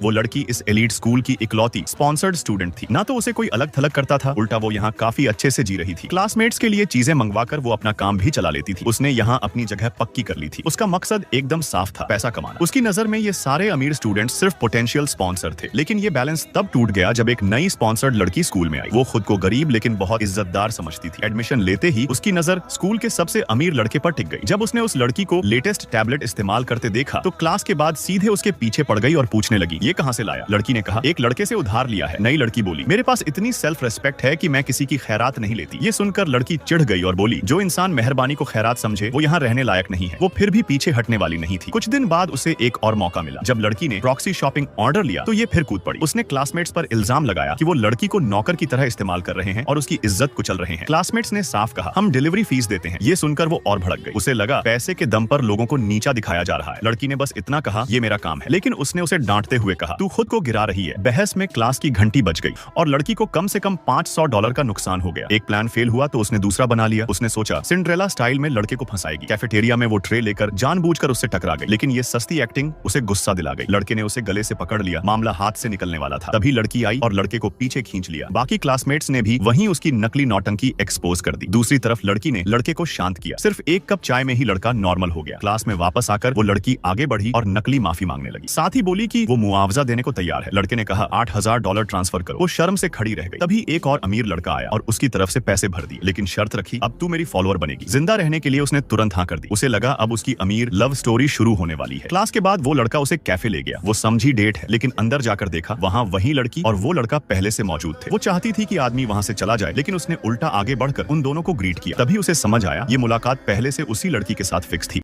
वो लड़की इस एलीट स्कूल की इकलौती स्पॉन्सर्ड स्टूडेंट थी। ना तो उसे कोई अलग थलग करता था, उल्टा वो यहाँ काफी अच्छे से जी रही थी। क्लासमेट्स के लिए चीजें मंगवाकर वो अपना काम भी चला लेती थी। उसने यहाँ अपनी जगह पक्की कर ली थी। उसका मकसद एकदम साफ था, पैसा कमाना। उसकी नजर में ये सारे अमीर स्टूडेंट्स सिर्फ पोटेंशियल स्पॉन्सर थे। लेकिन ये बैलेंस तब टूट गया जब एक नई स्पॉन्सर्ड लड़की स्कूल में आई। वो खुद को गरीब लेकिन बहुत इज्जतदार समझती थी। एडमिशन लेते ही उसकी नजर स्कूल के सबसे अमीर लड़के पर टिक गई। जब उसने उस लड़की को लेटेस्ट टैबलेट इस्तेमाल करते देखा तो क्लास के बाद सीधे उसके पीछे पड़ गई और पूछने लगी, ये कहां से लाया? लड़की ने कहा, एक लड़के से उधार लिया है। नई लड़की बोली, मेरे पास इतनी सेल्फ रेस्पेक्ट है कि मैं किसी की खैरात नहीं लेती। ये सुनकर लड़की चिढ़ गई और बोली, जो इंसान मेहरबानी को खैरात समझे वो यहाँ रहने लायक नहीं है। वो फिर भी पीछे हटने वाली नहीं थी। कुछ दिन बाद उसे एक और मौका मिला। जब लड़की ने प्रॉक्सी शॉपिंग ऑर्डर लिया तो ये फिर कूद पड़ी। उसने क्लासमेट्स पर इल्जाम लगाया कि वो लड़की को नौकर की तरह इस्तेमाल कर रहे हैं और उसकी इज्जत कुचल रहे हैं। क्लासमेट्स ने साफ कहा, हम डिलीवरी फीस देते हैं। ये सुनकर वो और भड़क गई। उसे लगा पैसे के दम पर लोगों को नीचा दिखाया जा रहा है। लड़की ने बस इतना कहा, ये मेरा काम है। लेकिन उसने उसे डांटते हुए कहा, तू खुद को गिरा रही है। बहस में क्लास की घंटी बज गई और लड़की को कम से कम $500 का नुकसान हो गया। एक प्लान फेल हुआ तो उसने दूसरा बना लिया। उसने सोचा सिंड्रेला स्टाइल में लड़के को फंसाएगी। कैफेटेरिया में वो ट्रे लेकर जानबूझकर उससे टकरा गई। लेकिन ये सस्ती एक्टिंग उसे गुस्सा दिला गई। लड़के ने उसे गले से पकड़ लिया। मामला हाथ से निकलने वाला था। तभी लड़की आई और लड़के को पीछे खींच लिया। बाकी क्लासमेट्स ने भी वहीं उसकी नकली नौटंकी एक्सपोज कर दी। दूसरी तरफ लड़की ने लड़के को शांत किया। सिर्फ एक कप चाय में ही लड़का नॉर्मल हो गया। क्लास में वापस आकर वो लड़की आगे बढ़ी और नकली माफी मांगने लगी। साथ ही बोली कि वो मुआवजा देने को तैयार है। लड़के ने कहा, $8000 ट्रांसफर करो। वो शर्म से खड़ी रह गई। तभी एक और अमीर लड़का आया और उसकी तरफ से पैसे भर दिए। लेकिन शर्त रखी, अब तू मेरी फॉलोअर बनेगी। जिंदा रहने के लिए उसने तुरंत हाँ कर दी। उसे लगा अब उसकी अमीर लव स्टोरी शुरू होने वाली है। क्लास के बाद वो लड़का उसे कैफे ले गया। वो समझी डेट है, लेकिन अंदर जाकर देखा वहाँ वही लड़की और वो लड़का पहले से मौजूद थे। वो चाहती थी कि आदमी वहाँ से चला जाए, लेकिन उसने उल्टा आगे बढ़कर उन दोनों को ग्रीट किया। तभी उसे समझ आया ये मुलाकात पहले से उसी लड़की के साथ फिक्स थी।